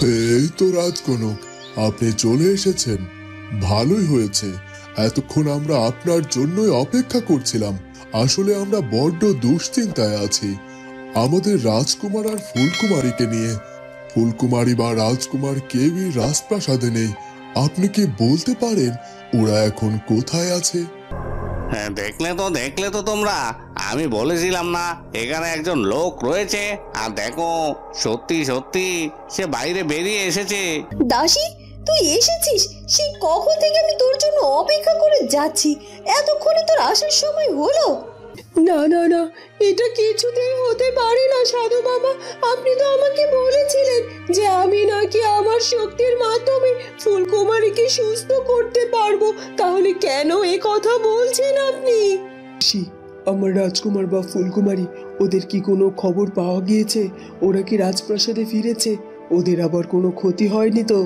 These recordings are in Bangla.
এই তো রাজকনক, আপনি চলে এসেছেন। ভালোই হয়েছে। এতক্ষণ আমরা আপনার জন্যই অপেক্ষা করছিলাম। আসলে আমরা বড্ড দুশ্চিন্তায় আছি আমাদের রাজকুমার আর ফুলকুমারীকে নিয়ে। ফুলকুমারী বা রাজকুমার কেউই রাজপ্রাসাদে নেই। আপনি কি বলতে পারেন ওরা এখন কোথায় আছে? হ্যাঁ, দেখলে তো তোমরা, আমি বলেছিলাম না এখানে একজন লোক রয়েছে। আর দেখো, সত্যি সত্যি সে বাইরে বেরিয়ে এসেছে। দাসী, তুই এসেছিস? সেই কখন থেকে আমি তোর জন্য অপেক্ষা করে যাচ্ছি। এতক্ষণে তোর আসার সময় হলো? না না না, এটা কিছুতেই হতে পারে না সাধু বাবা। আপনি তো আমাকে বলেছিলেন যে আমি নাকি আমার শক্তির মাধ্যমে ফুলকুমারীকে সুস্থ করতে পারবো। তাহলে কেন এ কথা বলছেন আপনি? আমার রাজকুমার বা ফুলকুমারী, ওদের কি কোনো খবর পাওয়া গিয়েছে? ওরা কি রাজপ্রাসাদে ফিরেছে? ওদের আবার কোনো ক্ষতি হয়নি তো?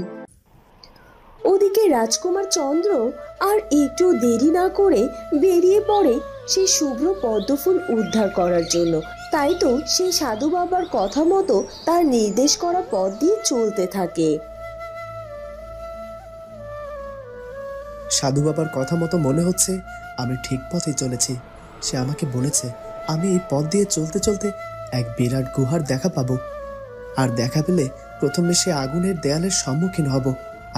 ওদিকে রাজকুমার চন্দ্র আর একটু দেরি না করে বেরিয়ে পড়ে সেই শুভ্র পদ্মফুল উদ্ধার করার জন্য। তাই তো সেই সাধু বাবার কথা মতো তার নির্দেশ করা পথ দিয়ে চলতে থাকে। সাধু বাবার কথা মতো মনে হচ্ছে আমি ঠিক পথে চলেছি। সে আমাকে বলেছে আমি এই পথ দিয়ে চলতে চলতে এক বিরাট গুহার দেখা পাবো। আর দেখা পেলে প্রথমে সে আগুনের দেয়ালের সম্মুখীন হব।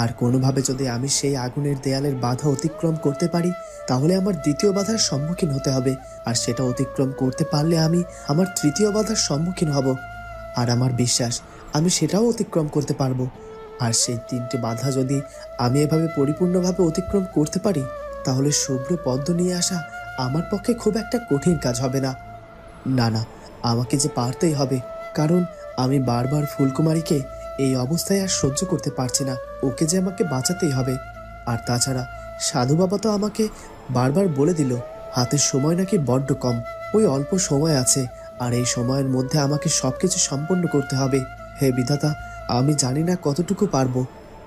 আর কোনোভাবে যদি আমি সেই আগুনের দেয়ালের বাধা অতিক্রম করতে পারি, তাহলে আমার দ্বিতীয় বাধার সম্মুখীন হতে হবে। আর সেটা অতিক্রম করতে পারলে আমি আমার তৃতীয় বাধার সম্মুখীন হব। আর আমার বিশ্বাস আমি সেটাও অতিক্রম করতে পারবো। আর সেই তিনটে বাধা যদি আমি এভাবে পরিপূর্ণভাবে অতিক্রম করতে পারি, তাহলে শুভ্র পদ্ম নিয়ে আসা আমার পক্ষে খুব একটা কঠিন কাজ হবে না। না না, আমাকে যে পারতেই হবে, কারণ আমি বারবার ফুলকুমারীকে এই অবস্থায় আর সহ্য করতে পারছি না। ওকে যে আমাকে বাঁচাতেই হবে। আর তাছাড়া সাধু বাবা তো আমাকে বারবার বলে দিল হাতের সময় নাকি বড্ড কম, ওই অল্প সময় আছে। আর এই সময়ের মধ্যে আমাকে সবকিছু সম্পন্ন করতে হবে। হে বিধাতা, আমি জানি না কতটুকু পারবো,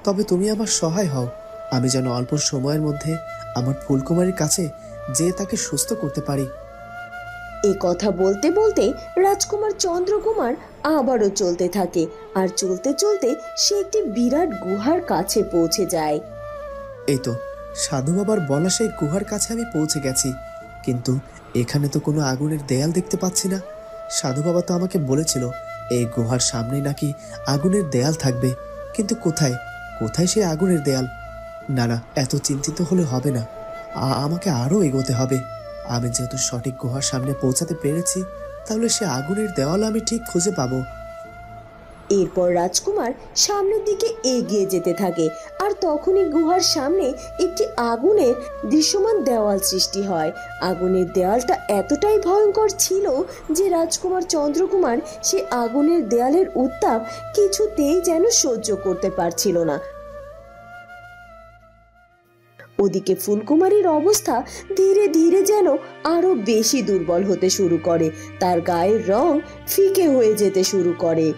তবে তুমি আমার সহায় হও। আমি যেন অল্প সময়ের মধ্যে আমার ফুলকুমারীর কাছে যেয়ে তাকে সুস্থ করতে পারি। এ কথা বলতে বলতে রাজকুমার চন্দ্রকুমার আবারও চলতে থাকে। আর চলতে চলতে সে একটি বিরাট গুহার কাছে পৌঁছে যায়। এই তো সাধু বাবার বলা সেই গুহার কাছে আমি পৌঁছে গেছি, কিন্তু এখানে তো কোনো আগুনের দেয়াল দেখতে পাচ্ছি না। সাধু বাবা তো আমাকে বলেছিল এই গুহার সামনে নাকি আগুনের দেয়াল থাকবে, কিন্তু কোথায় কোথায় সেই আগুনের দেয়াল? না না, এত চিন্তিত হলে হবে না, আমাকে আরও এগোতে হবে। আমি যেহেতু সঠিক গুহার সামনে পৌঁছাতে পেরেছি, তাহলে সে আগুনের দেওয়াল আমি ঠিক খুঁজে পাবো। এরপর রাজকুমার সামনের দিকে এগিয়ে যেতে থাকে। আর তখনই গুহার সামনে একটি আগুনের দৃশ্যমান দেওয়াল সৃষ্টি হয়। আগুনের দেওয়ালটা এতটাই ভয়ঙ্কর ছিল যে রাজকুমার চন্দ্রকুমার সে আগুনের দেয়ালের উত্তাপ কিছুতেই যেন সহ্য করতে পারছিল না। ওদিকে ফুলকুমারীর অবস্থা ধীরে ধীরে যেন আরো বেশি দুর্বল হতে শুরু করে। তার গায়ের রং ফিকে হয়ে যেতে শুরু করে।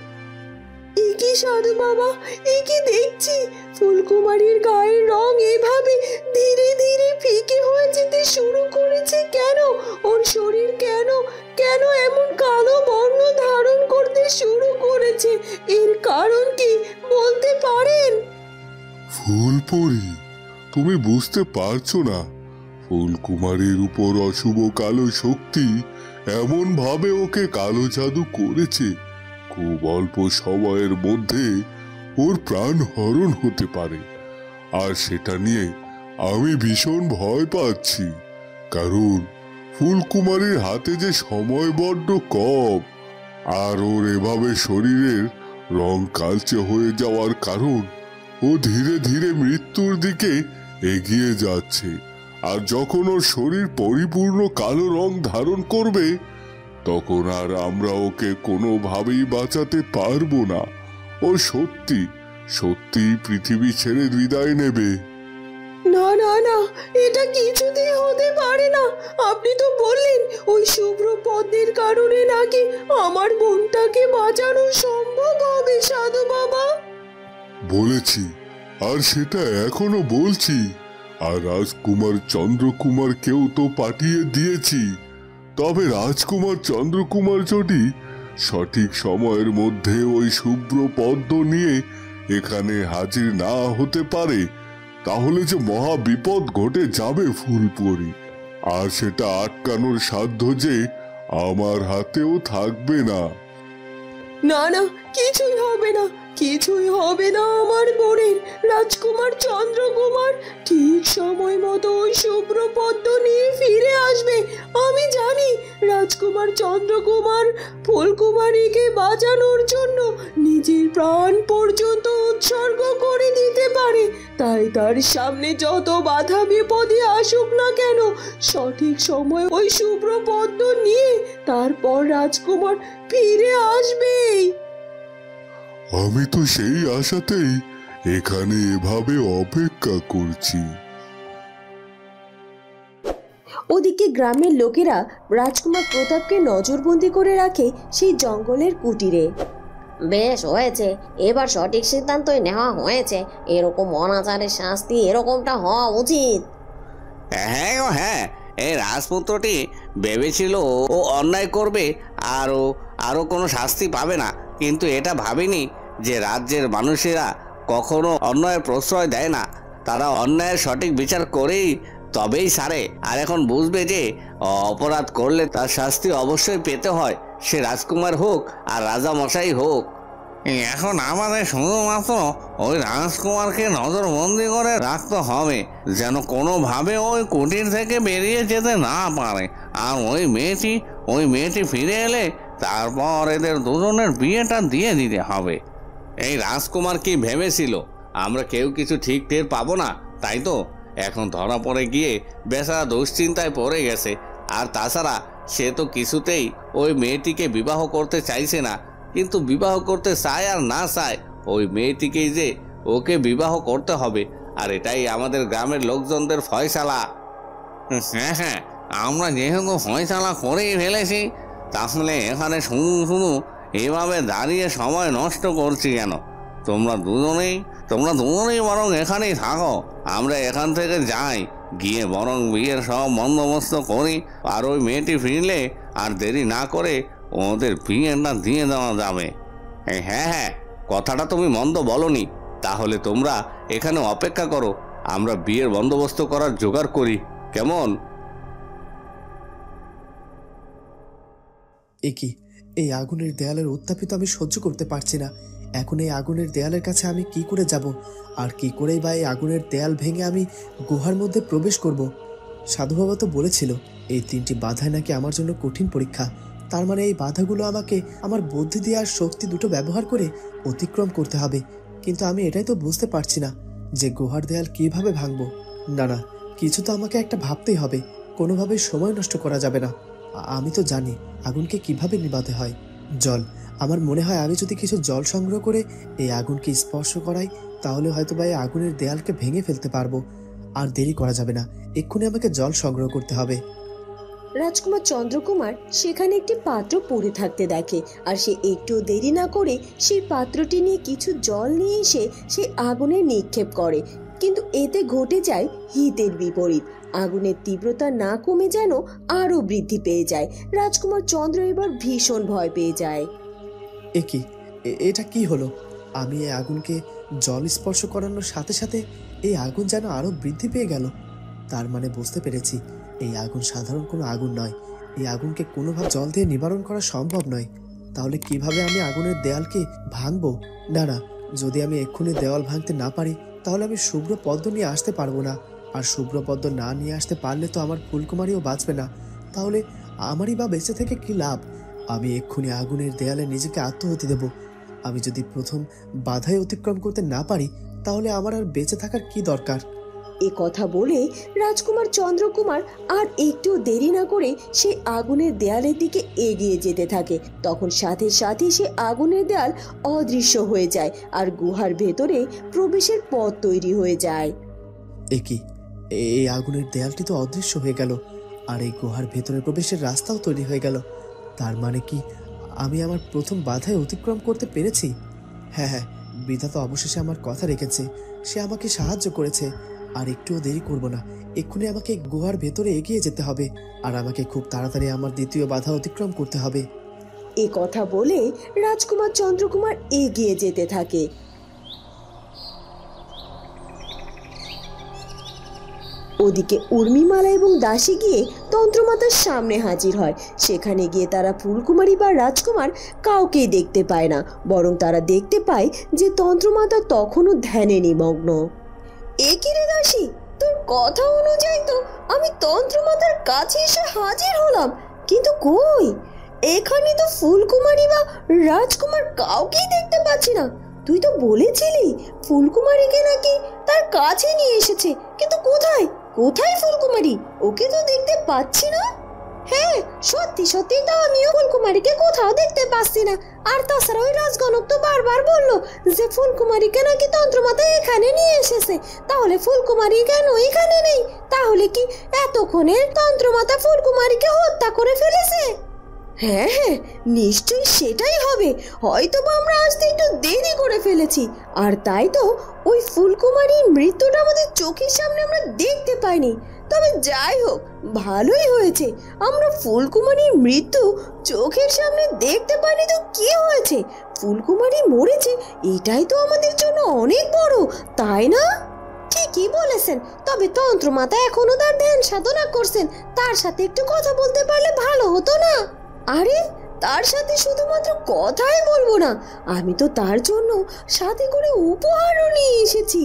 কি সাধু বাবা, এ কি দেখছি? ফুলকুমারীর গায়ের রং এভাবে ধীরে ধীরে ফিকে হয়ে যেতে শুরু করেছে কেন? ওর শরীর কেন কেন এমন কালো বর্ণ ধারণ করতে শুরু করেছে? এর কারণ কি বলতে পারেন? ফুলপরি, তুমি বুঝতে পারছো না? ফুলকুমারীর উপর অশুভ কালো শক্তি এমন ভাবে ওকে কালো জাদু করেছে, খুব অল্প সময়ের মধ্যে ওর প্রাণ হরণ হতে পারে। আর সেটা নিয়ে আমি ভীষণ ভয় পাচ্ছি, কারণ ফুলকুমারীর হাতে যে সময় বড্ড কম। আর ওর এভাবে শরীরের রং কালচে হয়ে যাওয়ার কারণ ও ধীরে ধীরে মৃত্যুর দিকে এগিয়ে যাচ্ছে। আর যখন ওর শরীর পরিপূর্ণ কালো রং ধারণ করবে, তখন আর আমরা ওকে কোনোভাবেই বাঁচাতে পারবো না। ও সত্যি সত্যি পৃথিবী ছেড়ে বিদায় নেবে। না না না, এটা কিছুতেই হতে পারে না। আপনি তো বললেন ওই শুভ্র পদ্মের কারণে নাকি আমার বোনটাকে বাঁচানো সম্ভব হবে সাধু বাবা। বলেছি, আর সেটা এখনো বলছি। আর রাজকুমার চন্দ্রকুমারকেও তো পাঠিয়ে দিয়েছি। তবে রাজকুমার চন্দ্রকুমার যদি সঠিক সময়ের মধ্যে ওই শুভ্র পদ্ম নিয়ে এখানে হাজির না হতে পারে তাহলে যে মহা বিপদ ঘটে যাবে ফুলপরি, আর সেটা আটকানোর সাধ্য যে আমার হাতেও থাকবে না। না না, কিছুই হবে না, কিছুই হবে না আমার বোনের রাজকুমার চন্দ্রকুমার ঠিক সময় মতো ওই শুভ্র পদ্ম নিয়ে ফিরে আসবে। আমি জানি রাজকুমার চন্দ্রকুমার ফুলকুমারীকে বাঁচানোর জন্য নিজের প্রাণ পর্যন্ত উৎসর্গ করে দিতে পারে। তাই তার সামনে যত বাধা বিপদই আসুক না কেন, সঠিক সময় ওই শুভ্র পদ্ম নিয়ে তারপর রাজকুমার ফিরে আসবেই। আমি তো সেই আশাতেই এখানে এভাবে অপেক্ষা করছি। ওদিকে গ্রামের লোকেরা রাজকুমার প্রতাপকে নজরবন্দি করে রাখে সেই জঙ্গলের কুটিরে। বেশ হয়েছে, এবার সঠিক সিদ্ধান্তই নেওয়া হয়েছে। এরকম অনাচারের শাস্তি এরকমটা হওয়া উচিত। হ্যাঁ গো হ্যাঁ, এই রাজপুত্রটি ভেবেছিল ও অন্যায় করবে আর আরও কোনো শাস্তি পাবে না, কিন্তু এটা ভাবেনি যে রাজ্যের মানুষেরা কখনো অন্যায়ের প্রশ্রয় দেয় না, তারা অন্যায়ের সঠিক বিচার করেই তবেই সারে। আর এখন বুঝবে যে অপরাধ করলে তার শাস্তি অবশ্যই পেতে হয়, সে রাজকুমার হোক আর রাজা মশাই হোক। এখন আমাদের শুধুমাত্র ওই রাজকুমারকে নজরবন্দি করে রাখতে হবে, যেন কোনোভাবে ওই কুটির থেকে বেরিয়ে যেতে না পারে। আর ওই মেয়েটি ফিরে এলে তারপর এদের দুজনের বিয়েটা দিয়ে দিতে হবে। এই রাজকুমার কি ভেবেছিল আমরা কেউ কিছু ঠিক টের পাবো না, তাই তো? এখন ধরা পড়ে গিয়ে বেচারা দুশ্চিন্তায় পড়ে গেছে। আর তাছাড়া সে তো কিছুতেই ওই মেয়েটিকে বিবাহ করতে চাইছে না, কিন্তু বিবাহ করতে চায় আর না চায় ওই মেয়েটিকেই যে ওকে বিবাহ করতে হবে, আর এটাই আমাদের গ্রামের লোকজনদের ফয়সালা। হ্যাঁ হ্যাঁ, আমরা যেহেতু ফয়সালা করেই ফেলেছি, তাহলে এখানে শুধু এভাবে দাঁড়িয়ে সময় নষ্ট করছি কেন? তোমরা দুজনেই বরং এখানেই থাকো, আমরা এখান থেকে যাই, গিয়ে বরং বিয়ের সব বন্দোবস্ত করি। আর ওই মেয়েটি ফিরলে আর দেরি না করে ওদের বিয়েটা দিয়ে দেওয়া যাবে। হ্যাঁ হ্যাঁ, কথাটা তুমি মন্দ বলনি। তাহলে তোমরা এখানে অপেক্ষা করো, আমরা বিয়ের বন্দোবস্ত করার জোগাড় করি, কেমন? কি এই আগুনের দেয়ালের উত্তাপিত আমি সহ্য করতে পারছি না। এখন এই আগুনের দেয়ালের কাছে আমি কি করে যাব, আর কি করেই বা এই আগুনের দেয়াল ভেঙে আমি গুহার মধ্যে প্রবেশ করব? সাধু বাবা তো বলেছিল এই 3টি বাধাই নাকি আমার জন্য কঠিন পরীক্ষা। তার মানে এই বাধাগুলো আমাকে আমার বুদ্ধি দিয়ে আর শক্তি দুটো ব্যবহার করে অতিক্রম করতে হবে। কিন্তু আমি এটাই তো বুঝতে পারছি না যে গুহার দেয়াল কিভাবে ভাঙবো। না না, কিছু তো আমাকে একটা ভাবতেই হবে, কোনোভাবে সময় নষ্ট করা যাবে না। আমি তো জানি আগুনকে কিভাবে নিভাতে হয়। জল, আমার মনে হয় আমি যদি কিছু জল সংগ্রহ করে এই আগুনকে স্পর্শ করাই তাহলে হয়তো বা এই আগুনের দেয়ালকে ভেঙে ফেলতে পারবো। আর দেরি করা যাবে না, এক্ষুনি আমাকে জল সংগ্রহ করতে হবে। রাজকুমার চন্দ্রকুমার সেখানে একটি পাত্র পড়ে থাকতে দেখে, আর সে একটু দেরি না করে সেই পাত্রটি নিয়ে কিছু জল নিয়ে এসে সে আগুনে নিক্ষেপ করে। কিন্তু এতে ঘটে যায় হিতের বিপরীত। আগুনের তীব্রতা না কমে যেন আরো বৃদ্ধি পেয়ে যায়। রাজকুমার চন্দ্র এবার ভীষণ ভয় পেয়ে যায়। এটা কি হলো? আমি এই আগুনকে জল স্পর্শ করানোর সাথে সাথে এই আগুন যেন আরো বৃদ্ধি পেয়ে গেল। তার মানে বুঝতে পেরেছি এই আগুন সাধারণ কোনো আগুন নয়, এই আগুনকে কোনোভাবে জল দিয়ে নিবারণ করা সম্ভব নয়। তাহলে কিভাবে আমি আগুনের দেয়ালকে ভাঙবো? না না, যদি আমি এক্ষুনি দেওয়াল ভাঙতে না পারি তাহলে আমি শুভ্র পদ্ম নিয়ে আসতে পারবো না। আর শুভ্র পদ্ম না নিয়ে আসতে পারলে তো আমার ফুলকুমারীও বাঁচবে না। তাহলে আমারই বা বেঁচে থেকে কি লাভ? আমি এক্ষুনি আগুনের দেয়ালে নিজেকে আত্মহতি দেব। আমি যদি প্রথম বাধাই অতিক্রম করতে না পারি তাহলে আমার আর বেঁচে থাকার কি দরকার? এ কথা বলে রাজকুমার চন্দ্রকুমার আর একটু দেরি না করে সে আগুনের দেয়ালের দিকে এগিয়ে যেতে থাকে। তখন সাথে সাথে সে আগুনের দেয়াল অদৃশ্য হয়ে যায় আর গুহার ভেতরে প্রবেশের পথ তৈরি হয়ে যায়। এই আগুনের দেয়ালটি তো অদৃশ্য হয়ে গেল, আর এই গুহার ভেতরে প্রবেশের রাস্তাও তৈরি হয়ে গেল। তার মানে কি আমি আমার প্রথম বাধায় অতিক্রম করতে পেরেছি? হ্যাঁ, বিধাতা অবশেষে আমার কথা রেখেছে, সে আমাকে সাহায্য করেছে। আর একটুও দেরি করব না, এক্ষুনি আমাকে গুহার ভেতরে এগিয়ে যেতে হবে, আর আমাকে খুব তাড়াতাড়ি আমার দ্বিতীয় বাধা অতিক্রম করতে হবে। এ কথা বলে রাজকুমার চন্দ্রকুমার এগিয়ে যেতে থাকে। ওদিকে উর্মিমালা এবং দাসী গিয়ে তন্ত্রমাতার সামনে হাজির হয়। সেখানে গিয়ে তারা ফুলকুমারী বা রাজকুমার কাউকেই দেখতে পায় না, বরং তারা দেখতে পায় যে তন্ত্রমাতা তখনও ধ্যানে নিমগ্ন। এ কি রে দাসী, তোর কথা অনুযায়ী তো আমি তন্ত্রমাতার কাছে এসে হাজির হলাম, কিন্তু কই এখানে তো ফুলকুমারী বা রাজকুমার কাউকেই দেখতে পাচ্ছি না। তুই তো বলেছিলি ফুলকুমারীকে নাকি তার কাছে নিয়ে এসেছে, কিন্তু কোথায় কোথায় ফুলকুমারী? ওকে তো দেখতে পাচ্ছি না। হ্যাঁ, সত্যি সত্যি তো আমিও ফুলকুমারীকে কোথাও দেখতে পাচ্ছি না। আর তাছাড়া ওই রাজগণক তো বারবার বললো যে ফুলকুমারীকে নাকি তন্ত্রমাতা এখানে নিয়ে এসেছে, তাহলে ফুলকুমারী কেন এখানে নেই? তাহলে কি এতক্ষণে তন্ত্রমাতা ফুলকুমারীকে হত্যা করে ফেলেছে? হ্যাঁ হ্যাঁ, নিশ্চয়ই সেটাই হবে। হয়তো বা আমরা আসতে একটু দেরি করে ফেলেছি, আর তাই তো ওই ফুলকুমারীর মৃত্যুটা আমাদের চোখের সামনে আমরা দেখতে পাইনি। তবে যাই হোক, ভালোই হয়েছে আমরা ফুলকুমারীর মৃত্যু চোখের সামনে দেখতে পাইনি। তো কি হয়েছে, ফুলকুমারী মরেছে, এটাই তো আমাদের জন্য অনেক বড়, তাই না? ঠিকই বলেছেন। তবে তন্ত্রমাতা এখনো তার ধ্যান সাধনা করছেন, তার সাথে একটু কথা বলতে পারলে ভালো হতো না? আরে তার সাথে শুধুমাত্র কথাই বলবো না, আমি তো তার জন্য সাথে করে উপহারও নিয়ে এসেছি।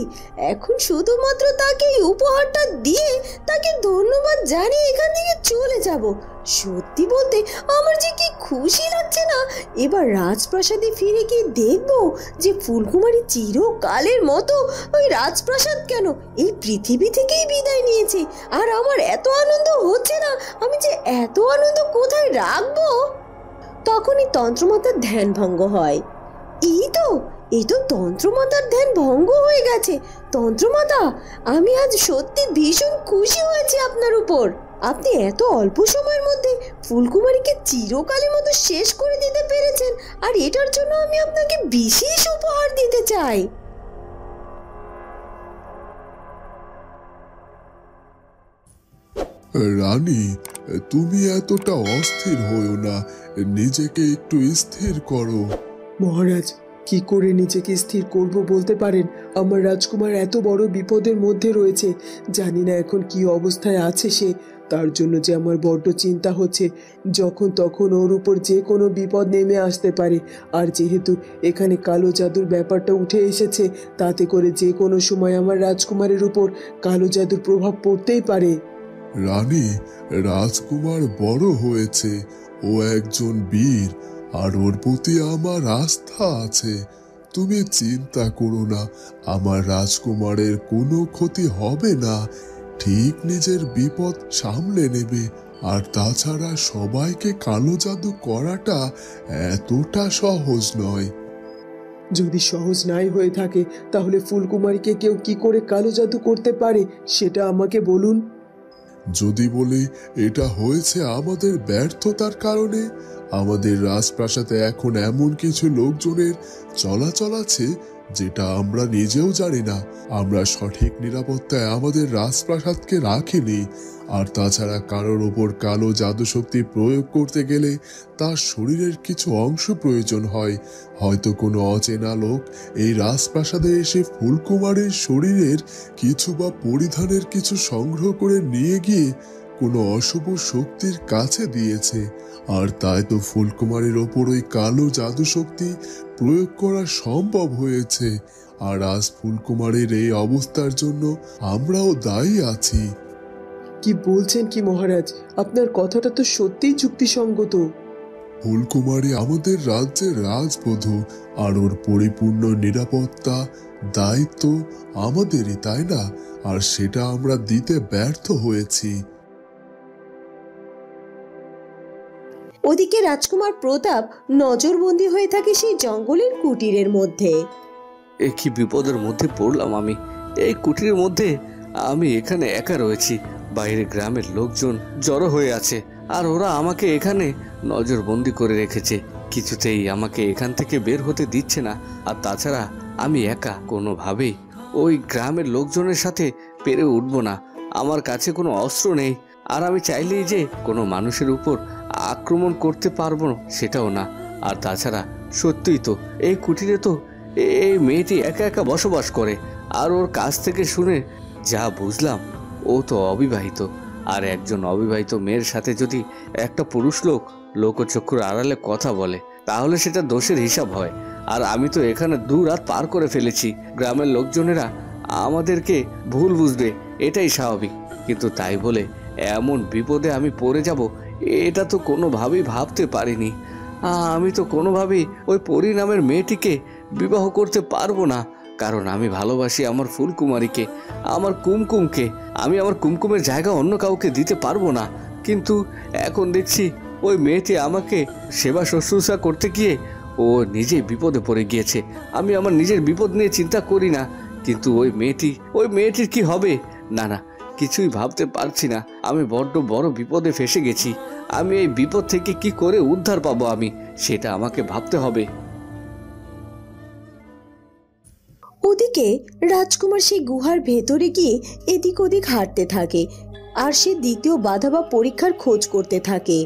এখন শুধুমাত্র তাকে এই উপহারটা দিয়ে তাকে ধন্যবাদ জানিয়ে এখান থেকে চলে যাব। সত্যি বলতে আমার যে কি খুশি লাগছে না। এবার রাজপ্রাসাদে ফিরে গিয়ে দেখবো যে ফুলকুমারী চিরকালের মতো ওই রাজপ্রাসাদ কেন এই পৃথিবী থেকেই বিদায় নিয়েছে। আর আমার এত আনন্দ হচ্ছে না, আমি যে এত আনন্দ কোথায় রাখবো। তখনই তন্ত্রমাতার ধ্যান ভঙ্গ হয়। এই তো তন্ত্রমাতার ধ্যান ভঙ্গ হয়ে গেছে। তন্ত্রমাতা, আমি আজ সত্যি ভীষণ খুশি হয়েছি আপনার উপর। আপনি এত অল্প সময়ের মধ্যে ফুলকুমারীকে চিরকালের মতো শেষ করে দিতে পেরেছেন, আর এটার জন্য আমি আপনাকে বিশেষ উপহার দিতে চাই। রানী, তুমি এতটা অস্থির হও না, নিজেকে একটু স্থির করো। মহারাজ, কি করে নিজেকে স্থির করব বলতে পারেন? আমার রাজকুমার এত বড় বিপদের মধ্যে রয়েছে, জানি না এখন কি অবস্থায় আছে সে। তার জন্য যে আমার বড্ড চিন্তা হচ্ছে। যখন তখন ওর উপর যে কোনো বিপদ নেমে আসতে পারে। আর যেহেতু এখানে কালো জাদুর ব্যাপারটা উঠে এসেছে, তাতে করে যে কোনো সময় আমার রাজকুমারের উপর কালো জাদুর প্রভাব পড়তেই পারে। রানী, রাজকুমার বড় হয়েছে, ও একজন বীর, আর ওর প্রতি আমার আস্থা আছে। তুমি চিন্তা করো না, আমার রাজকুমারের কোনো ক্ষতি হবে না, ঠিক নিজের বিপদ সামলে নেবে। আর তাছাড়া সবাইকে কালো জাদু করাটা এতটা সহজ নয়। যদি সহজ নাই হয়ে থাকে, তাহলে ফুলকুমারীকে কেউ কি করে কালো জাদু করতে পারে সেটা আমাকে বলুন। যদি বলি এটা হয়েছে আমাদের ব্যর্থতার কারণে, আমাদের রাজপ্রাসাদে এখন এমন কিছু লোকজনের চলাচল আছে যেটা আমরা নিজেও জানি না। আমরা সঠিক নিরাপত্তায় আমাদের রাজপ্রাসাদকে রাখিনি। আর তাছাড়া কারোর ওপর কালো জাদু শক্তি প্রয়োগ করতে গেলে তার শরীরের কিছু অংশ প্রয়োজন হয়। হয়তো কোনো অচেনা লোক এই রাজপ্রাসাদে এসে ফুলকুমারীর শরীরের কিছু বা পরিধানের কিছু সংগ্রহ করে নিয়ে গিয়ে কোনো অশুভ শক্তির কাছে দিয়েছে। আর তাই তো ফুলকুমারীর ওপর ওই কালো জাদু শক্তি প্রয়োগ করা সম্ভব হয়েছে। আর আজ ফুলকুমারীর এই অবস্থার জন্য আমরাও দায়ী আছি। কি বলছেন কি মহারাজ? আপনার কথাটা তো সত্যিই যুক্তিসঙ্গত। ফুলকুমারী আমাদের রাজ্যের রাজবধূ, আর ওর পরিপূর্ণ নিরাপত্তা দায়িত্ব আমাদেরই, তাই না? আর সেটা আমরা দিতে ব্যর্থ হয়েছি। ওদিকে রাজকুমার প্রতাপ নজরবন্দি হয়ে থাকে সেই জঙ্গলের কুটিরের মধ্যে। এ কি বিপদের মধ্যে পড়লাম আমি! এই কুটিরের মধ্যে আমি এখানে একা রয়েছি, বাইরে গ্রামের লোকজন জড়ো হয়ে আছে, আর ওরা আমাকে এখানে নজরবন্দি করে রেখেছে। কিছুতেই আমাকে এখান থেকে বের হতে দিচ্ছে না। আর তাছাড়া আমি একা, কোনোভাবেই ওই গ্রামের লোকজনের সাথে পেরে উঠবো না। আমার কাছে কোনো অস্ত্র নেই, আর আমি চাইলেই যে কোনো মানুষের উপর আক্রমণ করতে পারবো সেটাও না। আর তাছাড়া সত্যিই তো এই কুটিরে তো এই মেয়েটি একা একা বসবাস করে। আর ওর কাছ থেকে শুনে যা বুঝলাম, ও তো অবিবাহিত, আর একজন অবিবাহিত মেয়ের সাথে যদি একটা পুরুষ লোক লোকচক্ষুর আড়ালে কথা বলে তাহলে সেটা দোষের হিসাব হয়। আর আমি তো এখানে 2 রাত পার করে ফেলেছি। গ্রামের লোকজনেরা আমাদেরকে ভুল বুঝবে, এটাই স্বাভাবিক। কিন্তু তাই বলে এমন বিপদে আমি পড়ে যাব, এটা তো কোনোভাবেই ভাবতে পারিনি। আমি তো কোনোভাবেই ওই পরি নামের মেয়েটিকে বিবাহ করতে পারবো না, কারণ আমি ভালোবাসি আমার ফুলকুমারীকে, আমার কুমকুমকে। আমি আমার কুমকুমের জায়গা অন্য কাউকে দিতে পারবো না। কিন্তু এখন দেখছি ওই মেয়েটি আমাকে সেবা শুশ্রূষা করতে গিয়ে ও নিজেই বিপদে পড়ে গিয়েছে। আমি আমার নিজের বিপদ নিয়ে চিন্তা করি না, কিন্তু ওই মেয়েটির কি হবে? না না, কিছুই ভাবতে পারছি না। আমি বড্ড বড় বিপদে ফেসে গেছি। আমি এই বিপদ থেকে কি করে উদ্ধার পাবো আমি, সেটা আমাকে ভাবতে হবে। ওদিকে রাজকুমার সেই গুহার ভেতরে গিয়ে এদিক ওদিক হাঁটতে থাকে আর সে দ্বিতীয় বাধা বা পরীক্ষার খোঁজ করতে থাকে।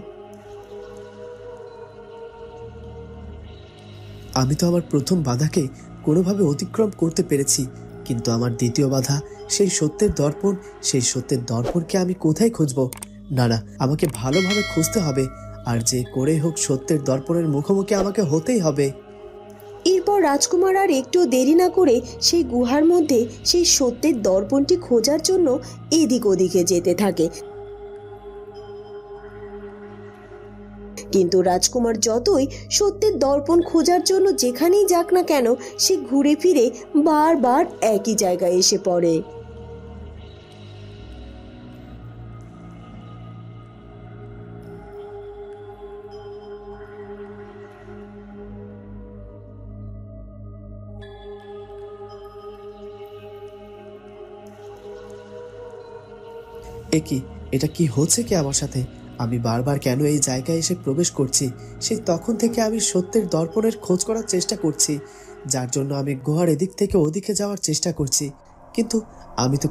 আমি তো আমার প্রথম বাধাকে কোনোভাবে অতিক্রম করতে পেরেছি, কিন্তু আমার দ্বিতীয় বাধা সেই সত্যের দর্পণ। সেই সত্যের দর্পণকে আমি কোথায় খুঁজবো? না না, আমাকে ভালোভাবে খুঁজতে হবে, আর যে করে হোক সত্যের দর্পণের মুখোমুখি আমাকে হতেই হবে। এরপর রাজকুমার আর একটু দেরি না করে সেই গুহার মধ্যে সেই সত্যের দর্পণটি খোঁজার জন্য এদিক ওদিকে যেতে থাকে। কিন্তু রাজকুমার যতই সত্যের দর্পণ খোঁজার জন্য যেখানেই যাক না কেন, সে ঘুরে ফিরে বারবার একই জায়গায় এসে পড়ে। এটা কি হচ্ছে কি আমার সাথে? আমি বারবার কেন এই জায়গায় এসে প্রবেশ করছি? সেই তখন থেকে আমি সত্যের দর্পণের খোঁজ করার চেষ্টা করছি, যার জন্য আমি গুহার এদিক থেকে ওদিকে যাওয়ার চেষ্টা করছি, কিন্তু আমি তো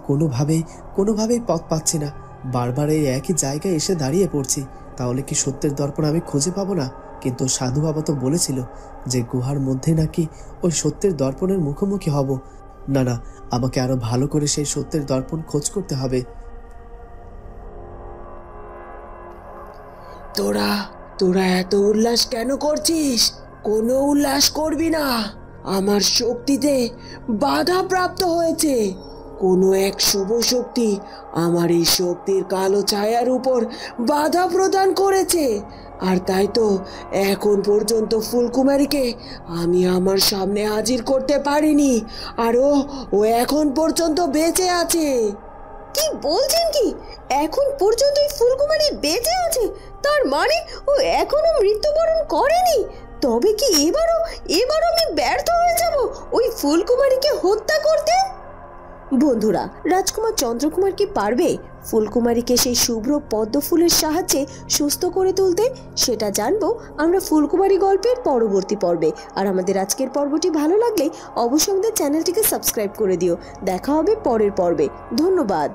কোনোভাবেই পথ পাচ্ছি না। বারবার এই একই জায়গায় এসে দাঁড়িয়ে পড়ছি। তাহলে কি সত্যের দর্পণ আমি খুঁজে পাবো না? কিন্তু সাধু বাবা তো বলেছিল যে গুহার মধ্যে নাকি ওই সত্যের দর্পণের মুখোমুখি হব। না না, আমাকে আরো ভালো করে সেই সত্যের দর্পণ খোঁজ করতে হবে। তোরা এত উল্লাস কেন করছিস? কোনো উল্লাস করবি না। আমার শক্তিতে বাধা প্রাপ্ত হয়েছে। কোনো এক শুভ শক্তি আমার এই শক্তির কালো ছায়ার উপর বাধা প্রদান করেছে, আর তাই তো এখন পর্যন্ত ফুলকুমারীকে আমি আমার সামনে হাজির করতে পারিনি, আর ও এখন পর্যন্ত বেঁচে আছে। কি বলছেন কি? এখন পর্যন্ত এই ফুলকুমারী বেঁচে আছে? তার মানে ও এখনো মৃত্যুবরণ করেনি? তবে কি এবারও আমি ব্যর্থ হয়ে যাব ওই ফুলকুমারীকে হত্যা করতে? বন্ধুরা, রাজকুমার চন্দ্রকুমার কি পারবে ফুলকুমারীকে সেই শুভ্র পদ্ম ফুলের সাহায্যে সুস্থ করে তুলতে? সেটা জানবো আমরা ফুলকুমারী গল্পের পরবর্তী পর্বে। আর আমাদের আজকের পর্বটি ভালো লাগলে অবশ্যই আমাদের চ্যানেলটিকে সাবস্ক্রাইব করে দিও। দেখা হবে পরের পর্বে। ধন্যবাদ।